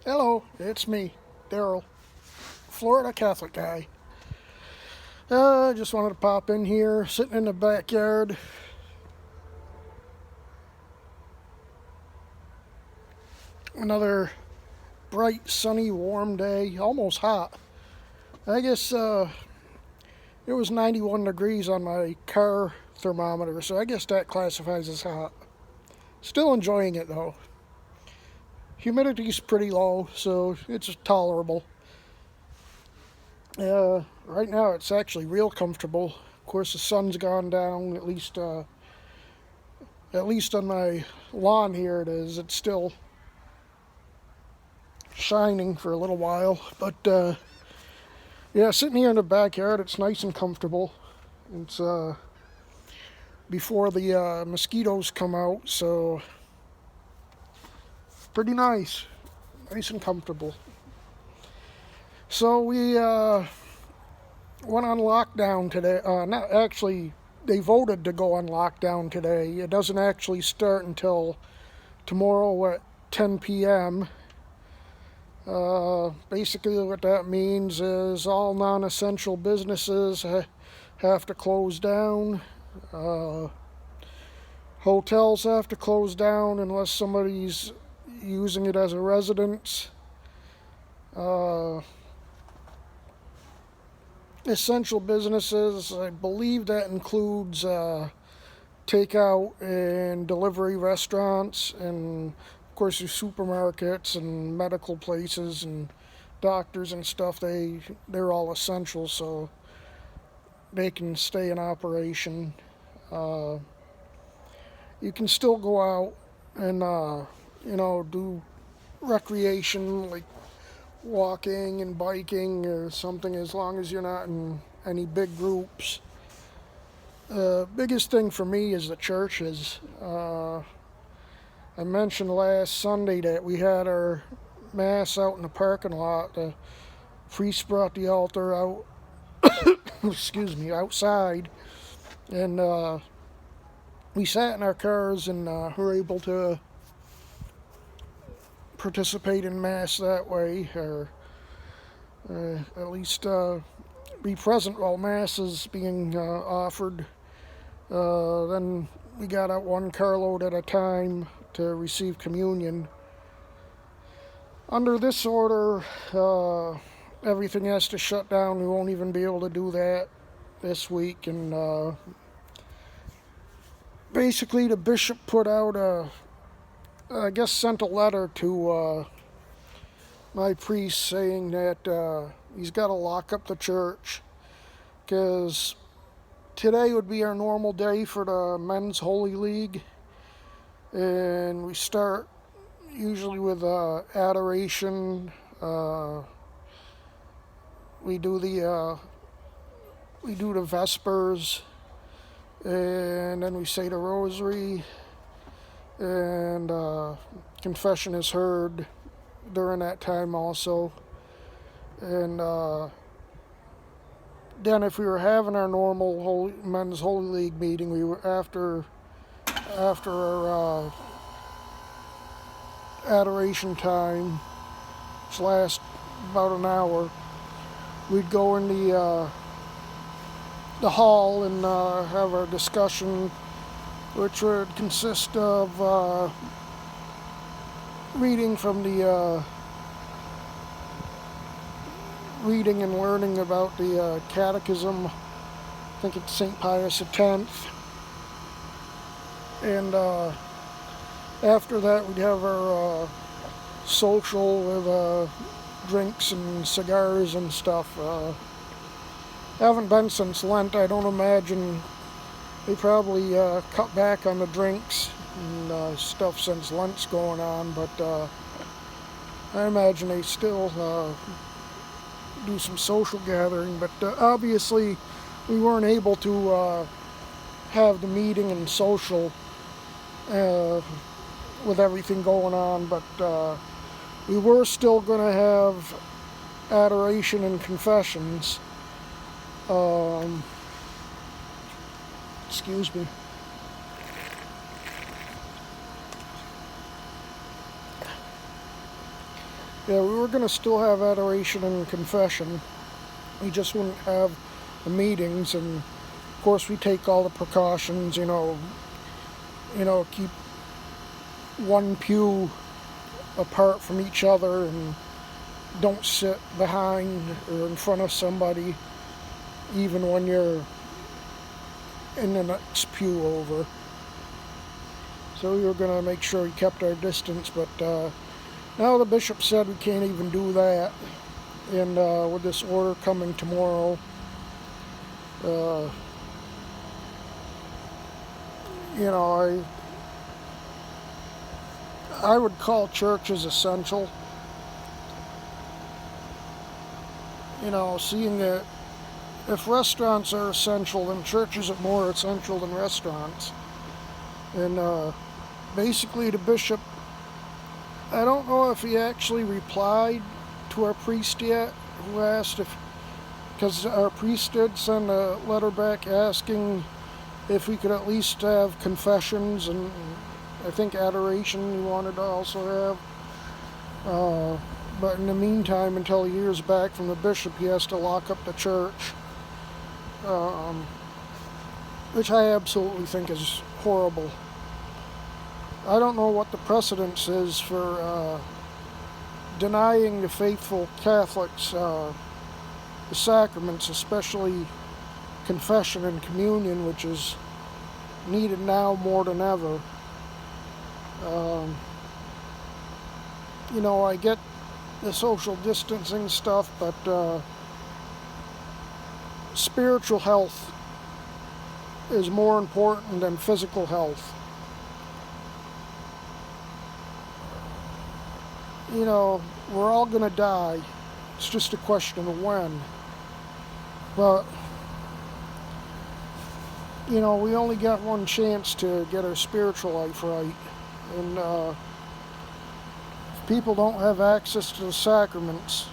Hello, it's me, Daryl, Florida Catholic guy. I just wanted to pop in here, sitting in the backyard. Another bright, sunny, warm day, almost hot. I guess it was 91 degrees on my car thermometer, so I guess that classifies as hot. Still enjoying it though. Humidity's pretty low, so it's tolerable. Right now it's actually real comfortable. Of course, the sun's gone down. At least on my lawn here, it is. It's still shining for a little while, but yeah, sitting here in the backyard, it's nice and comfortable. It's before the mosquitoes come out, so pretty nice and comfortable. So we went on lockdown today. Not actually, they voted to go on lockdown today. It doesn't actually start until tomorrow at 10 p.m. Basically what that means is all non-essential businesses have to close down. Hotels have to close down unless somebody's using it as a residence. Essential businesses, I believe that includes takeout and delivery restaurants, and of course your supermarkets and medical places and doctors and stuff. They're all essential, so they can stay in operation. You can still go out and do recreation like walking and biking or something, as long as you're not in any big groups. Biggest thing for me is the churches. I mentioned last Sunday that we had our mass out in the parking lot. The priest brought the altar out outside, and we sat in our cars and were able to participate in mass that way, or at least be present while mass is being offered. Then we got out one carload at a time to receive communion. Under this order, everything has to shut down. We won't even be able to do that this week, and basically the bishop put out sent a letter to my priest saying that he's got to lock up the church, because today would be our normal day for the Men's Holy League, and we start usually with adoration. We do the Vespers, and then we say the Rosary, and confession is heard during that time also. And then if we were having our normal Men's Holy League meeting, we were after our adoration time, which lasts about an hour, we'd go in the hall and have our discussion, which would consist of reading and learning about the Catechism. I think it's St. Pius X. And after that, we'd have our social with drinks and cigars and stuff. Haven't been since Lent. I don't imagine they probably cut back on the drinks and stuff since Lent's going on, but I imagine they still do some social gathering. But obviously we weren't able to have the meeting and social with everything going on, but we were still going to have adoration and confessions. Excuse me. Yeah, we were going to still have adoration and confession. We just wouldn't have the meetings, and of course we take all the precautions, keep one pew apart from each other and don't sit behind or in front of somebody even when you're in the next pew over. So we were going to make sure we kept our distance, but now the bishop said we can't even do that. And with this order coming tomorrow, I would call churches essential. Seeing that if restaurants are essential, then churches are more essential than restaurants. And basically the bishop, I don't know if he actually replied to our priest yet, who asked because our priest did send a letter back asking if we could at least have confessions, and I think adoration he wanted to also have. But in the meantime, until he hears back from the bishop, he has to lock up the church, which I absolutely think is horrible. I don't know what the precedence is for denying the faithful Catholics the sacraments, especially confession and communion, which is needed now more than ever. I get the social distancing stuff, but spiritual health is more important than physical health. We're all going to die. It's just a question of when. But, we only got one chance to get our spiritual life right. And if people don't have access to the sacraments,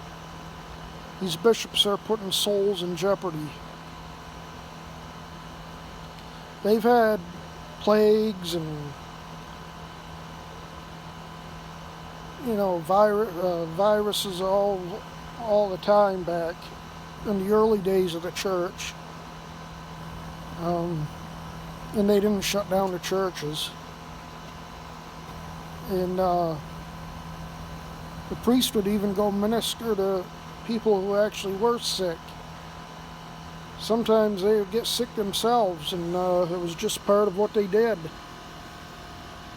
these bishops are putting souls in jeopardy. They've had plagues and viruses all the time back in the early days of the church, and they didn't shut down the churches. And the priest would even go minister to people who actually were sick. Sometimes they would get sick themselves, and it was just part of what they did.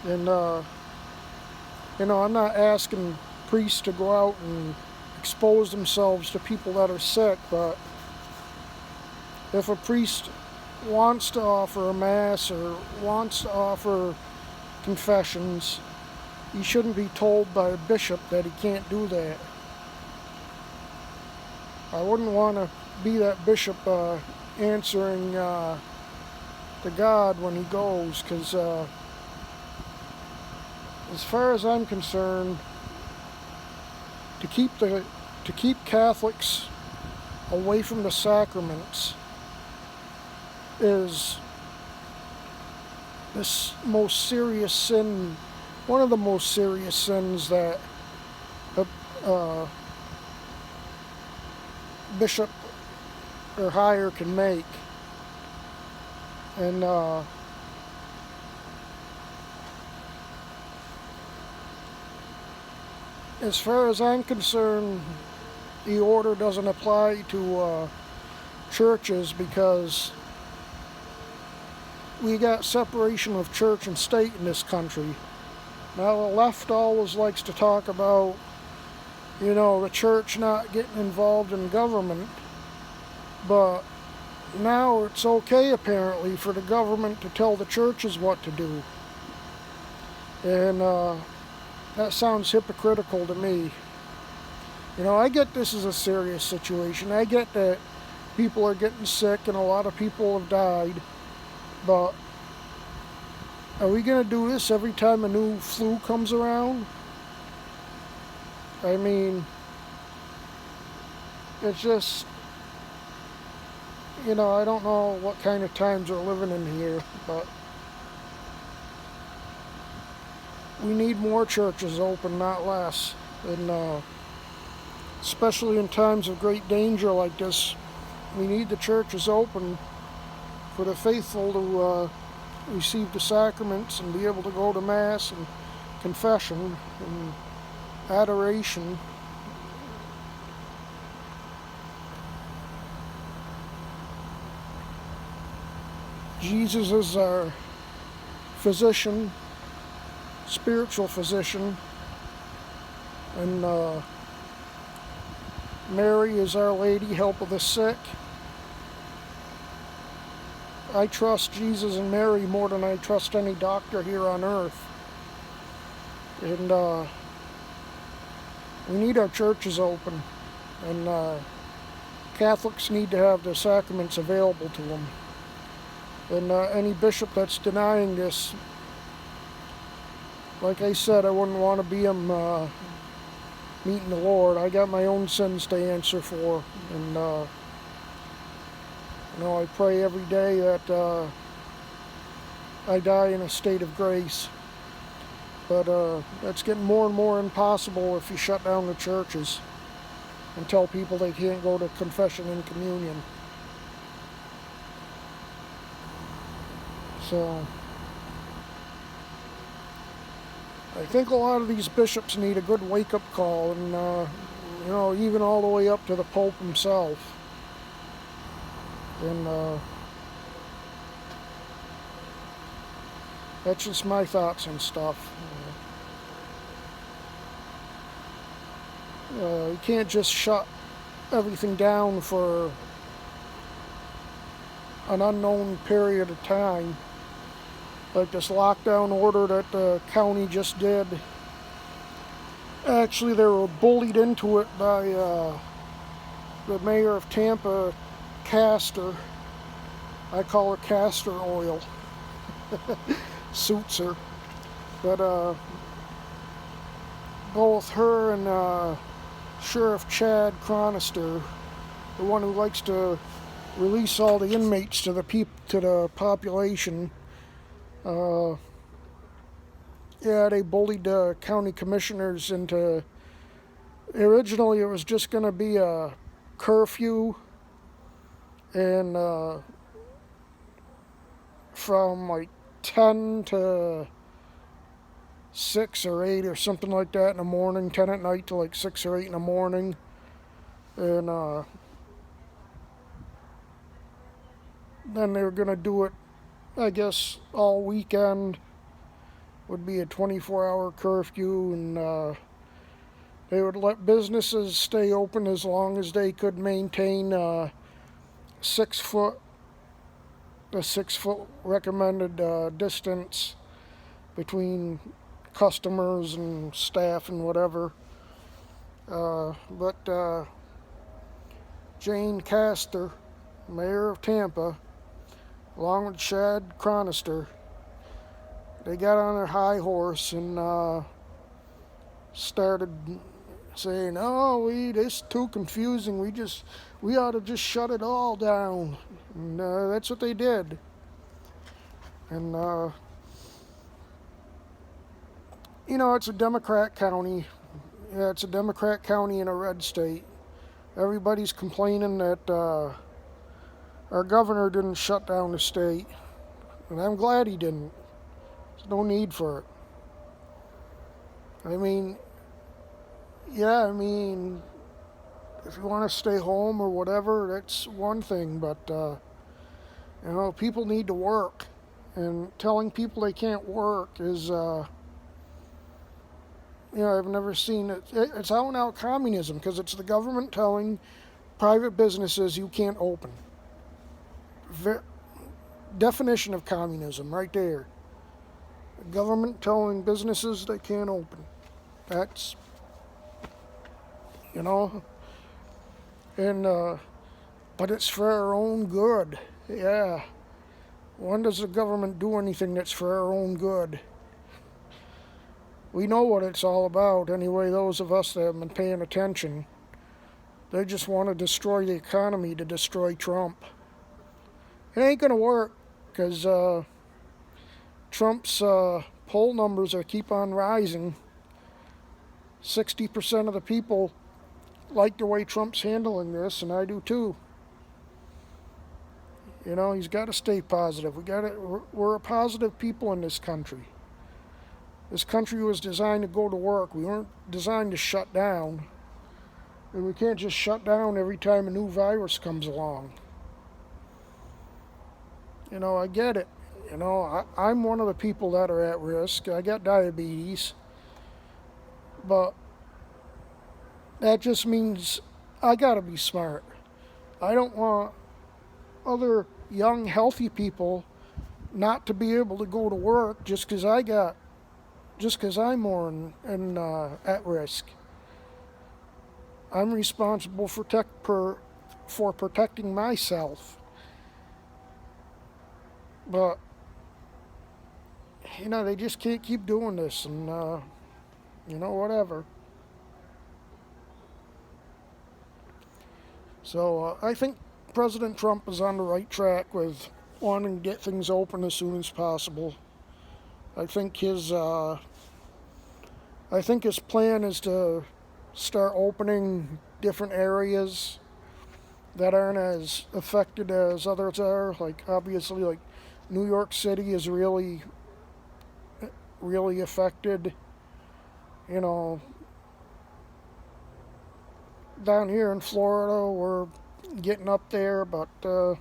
And I'm not asking priests to go out and expose themselves to people that are sick, but if a priest wants to offer a mass or wants to offer confessions, he shouldn't be told by a bishop that he can't do that. I wouldn't want to be that bishop answering to God when he goes, because as far as I'm concerned, to keep Catholics away from the sacraments is this most serious sin, one of the most serious sins that a bishop or higher can make. And as far as I'm concerned, the order doesn't apply to churches, because we got separation of church and state in this country. Now, the left always likes to talk about, the church not getting involved in government, but now it's okay, apparently, for the government to tell the churches what to do. And that sounds hypocritical to me. I get this is a serious situation. I get that people are getting sick and a lot of people have died. But are we going to do this every time a new flu comes around? I mean, it's just, I don't know what kind of times we're living in here, but we need more churches open, not less. And especially in times of great danger like this. We need the churches open for the faithful to receive the sacraments and be able to go to Mass and confession and adoration. Jesus is our physician, spiritual physician, and Mary is Our Lady, help of the sick. I trust Jesus and Mary more than I trust any doctor here on earth. And we need our churches open, and Catholics need to have the sacraments available to them. And any bishop that's denying this, like I said, I wouldn't want to be him meeting the Lord. I got my own sins to answer for, and I pray every day that I die in a state of grace. But that's getting more and more impossible if you shut down the churches and tell people they can't go to confession and communion. So I think a lot of these bishops need a good wake-up call, and even all the way up to the Pope himself. And that's just my thoughts and stuff. You can't just shut everything down for an unknown period of time. Like this lockdown order that the county just did. Actually, they were bullied into it by the mayor of Tampa, Castor. I call her castor oil. Suits her. But both her and Sheriff Chad Chronister, the one who likes to release all the inmates to the population, they bullied the county commissioners into. Originally, it was just going to be a curfew, and from like 10 to 6 or 8 or something like that in the morning, 10 at night to like 6 or 8 in the morning, and then they were going to do it, I guess, all weekend. Would be a 24-hour curfew, and they would let businesses stay open as long as they could maintain a 6 foot recommended distance between customers and staff and whatever. But Jane Castor, mayor of Tampa, along with Chad Chronister, they got on their high horse and started saying, this is too confusing, we ought to just shut it all down. And that's what they did. And it's a Democrat county. Yeah, it's a Democrat county in a red state. Everybody's complaining that our governor didn't shut down the state, and I'm glad he didn't. There's no need for it. I mean, if you want to stay home or whatever, that's one thing, but people need to work, and telling people they can't work is I've never seen it. It's out and out communism, because it's the government telling private businesses you can't open. Definition of communism right there. The government telling businesses they can't open. That's, and but it's for our own good. Yeah. When does the government do anything that's for our own good? We know what it's all about. Anyway, those of us that have been paying attention, they just want to destroy the economy to destroy Trump. It ain't going to work, because Trump's poll numbers keep on rising. 60% of the people like the way Trump's handling this, and I do too. You know, he's got to stay positive. We're a positive people in this country. This country was designed to go to work. We weren't designed to shut down. And we can't just shut down every time a new virus comes along. You know, I get it. You know, I'm one of the people that are at risk. I got diabetes. But that just means I gotta be smart. I don't want other young, healthy people not to be able to go to work just because I'm more at risk. I'm responsible for protecting myself. But you know, they just can't keep doing this, and you know, whatever. So I think President Trump is on the right track with wanting to get things open as soon as possible. I think his plan is to start opening different areas that aren't as affected as others are. Like obviously, like New York City is really affected. You know, down here in Florida, we're getting up there, but you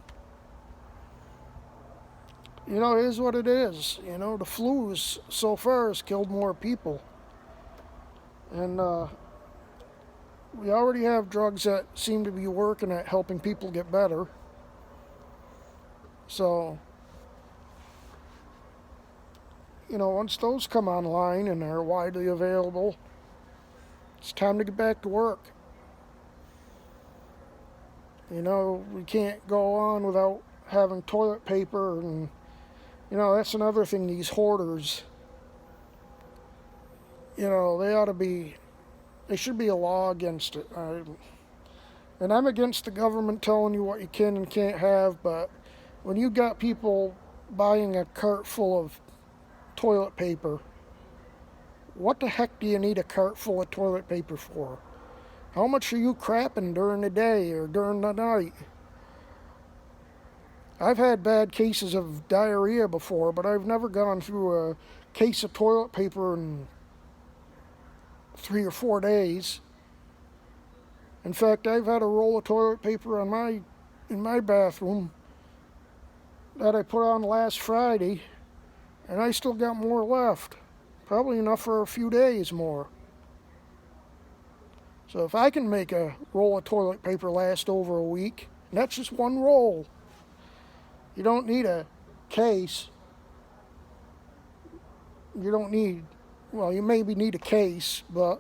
know, it is what it is. You know, the flu so far has killed more people, and we already have drugs that seem to be working at helping people get better. So, you know, once those come online and are widely available, it's time to get back to work. You know, we can't go on without having toilet paper, and you know, that's another thing, these hoarders. You know, there should be a law against it. And I'm against the government telling you what you can and can't have, but when you got people buying a cart full of toilet paper, what the heck do you need a cart full of toilet paper for? How much are you crapping during the day or during the night? I've had bad cases of diarrhea before, but I've never gone through a case of toilet paper in 3 or 4 days. In fact, I've had a roll of toilet paper in my bathroom that I put on last Friday, and I still got more left. Probably enough for a few days more. So if I can make a roll of toilet paper last over a week, and that's just one roll. You don't need a case. You maybe need a case, but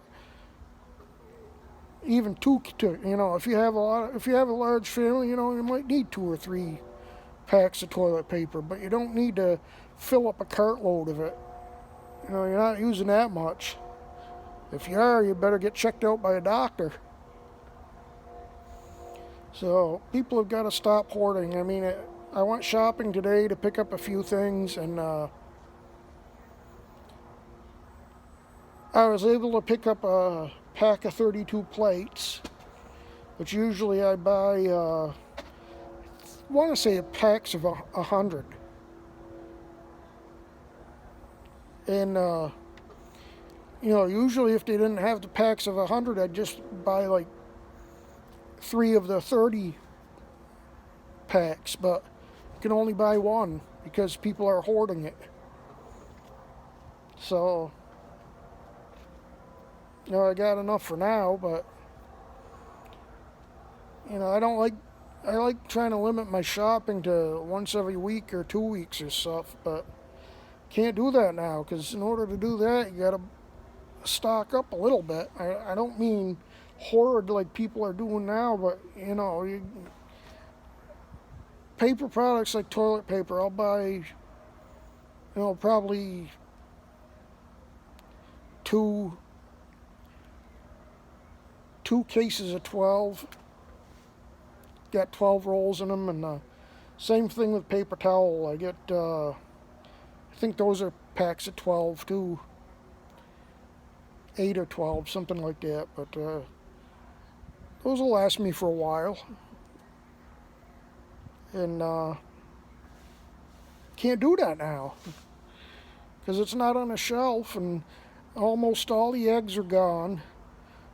even two, you know, if you have a large family, you know, you might need 2 or 3 packs of toilet paper, but you don't need to fill up a cartload of it. You know, you're not using that much. If you are, you better get checked out by a doctor. So people have got to stop hoarding. I mean, I went shopping today to pick up a few things, and I was able to pick up a pack of 32 plates, which usually I buy, I want to say packs of 100. And you know, usually if they didn't have the packs of 100, I'd just buy like 3 of the 30 packs, but you can only buy 1 because people are hoarding it. So, you know, I got enough for now, but you know, I like trying to limit my shopping to once every week or 2 weeks or stuff, but can't do that now, because in order to do that, you gotta stock up a little bit. I don't mean hoard like people are doing now, but you know, paper products like toilet paper, I'll buy, you know, probably two cases of 12. Got 12 rolls in them, and same thing with paper towel. I get, I think those are packs of 12 too. 8 or 12, something like that. But those will last me for a while. And can't do that now because it's not on a shelf, and almost all the eggs are gone.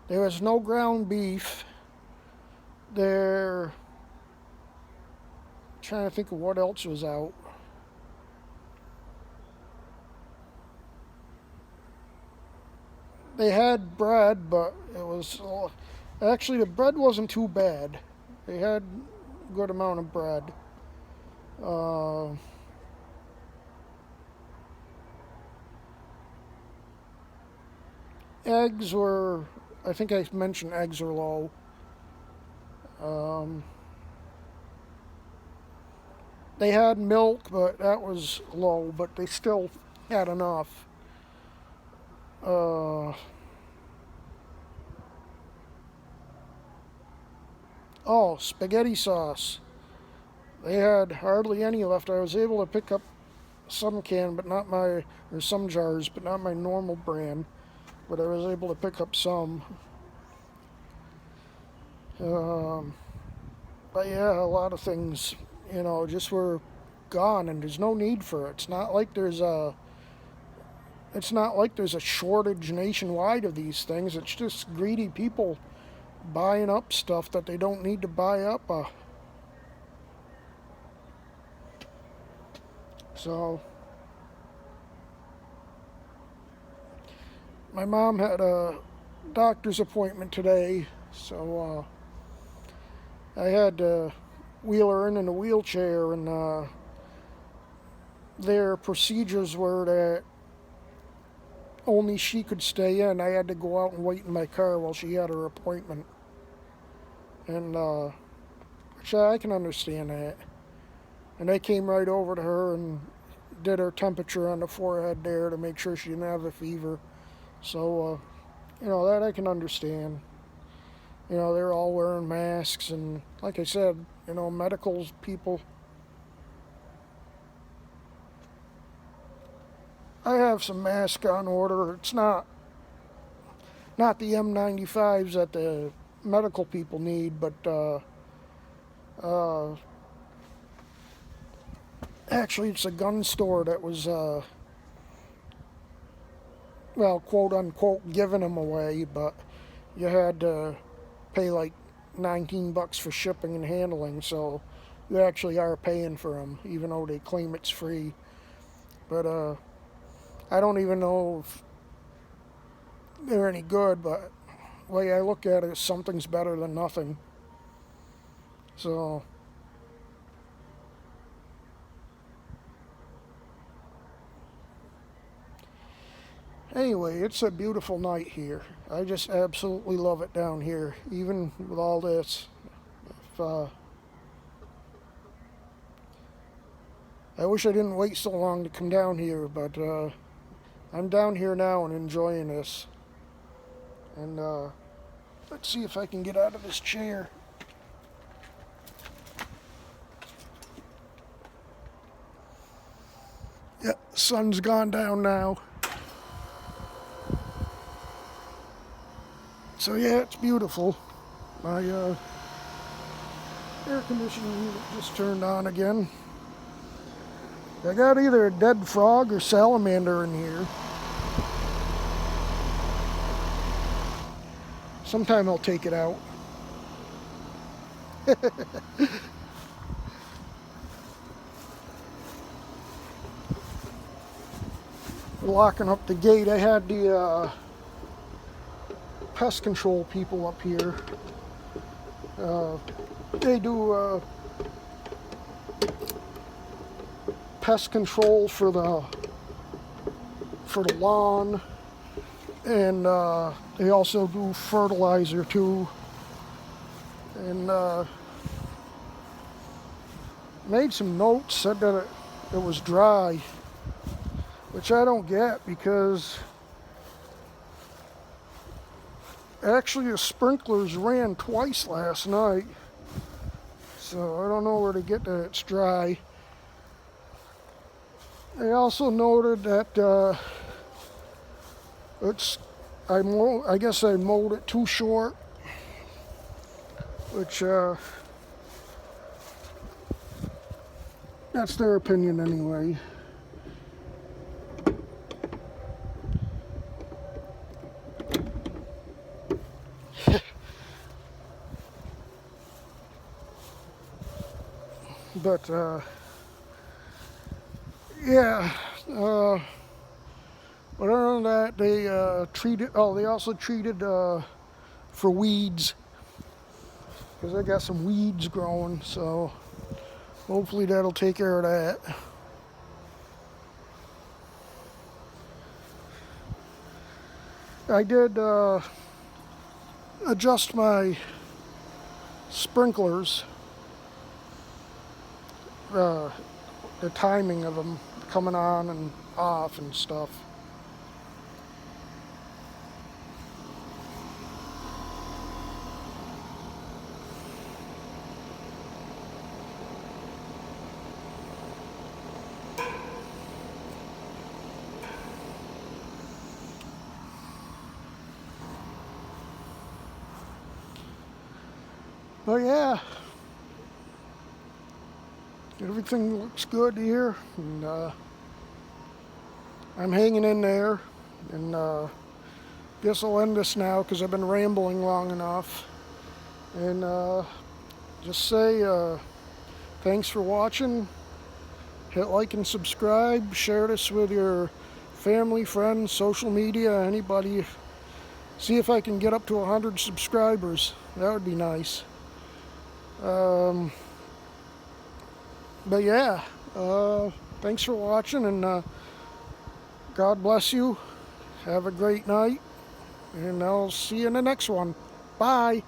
There was no ground beef. They're trying to think of what else was out. They had bread, but it was actually the bread wasn't too bad. They had a good amount of bread. Eggs were, I think I mentioned eggs are low. They had milk, but that was low, but they still had enough. Oh, spaghetti sauce. They had hardly any left. I was able to pick up some can, but not my, or some jars, but not my normal brand. But I was able to pick up some. But yeah, a lot of things, just were gone, and there's no need for it. It's not like there's a shortage nationwide of these things. It's just greedy people buying up stuff that they don't need to buy up. So my mom had a doctor's appointment today, so I had to wheel her in a wheelchair, and their procedures were that only she could stay in. I had to go out and wait in my car while she had her appointment. And which I can understand that. And I came right over to her and did her temperature on the forehead there to make sure she didn't have a fever. So, that I can understand. They're all wearing masks, and like I said, medical people. I have some masks on order. It's not the M95s that the medical people need, but actually it's a gun store that was, quote unquote, giving them away, but you had to pay like $19 for shipping and handling, so you actually are paying for them, even though they claim it's free. But I don't even know if they're any good, but the way I look at it, something's better than nothing. So anyway, it's a beautiful night here. I just absolutely love it down here, even with all this. I wish I didn't wait so long to come down here, but I'm down here now and enjoying this. And let's see if I can get out of this chair. Yeah, sun's gone down now. So yeah, it's beautiful. My air conditioning unit just turned on again. I got either a dead frog or salamander in here. Sometime I'll take it out. Locking up the gate. I had the pest control people up here. They do pest control for the lawn, and they also do fertilizer too. And made some notes, said that it was dry, which I don't get, because actually the sprinklers ran twice last night, so I don't know where to get that it's dry. They also noted that I guess I mowed it too short. which that's their opinion anyway. But yeah, but other than that, they treated. Oh, they also treated for weeds, because I got some weeds growing. So hopefully that'll take care of that. I did adjust my sprinklers, the timing of them coming on and off and stuff. But yeah, everything looks good here, and I'm hanging in there, and guess I'll end this now because I've been rambling long enough, and just say thanks for watching. Hit like and subscribe, share this with your family, friends, social media, anybody. See if I can get up to 100 subscribers. That would be nice. But yeah, thanks for watching, and God bless you. Have a great night, and I'll see you in the next one. Bye.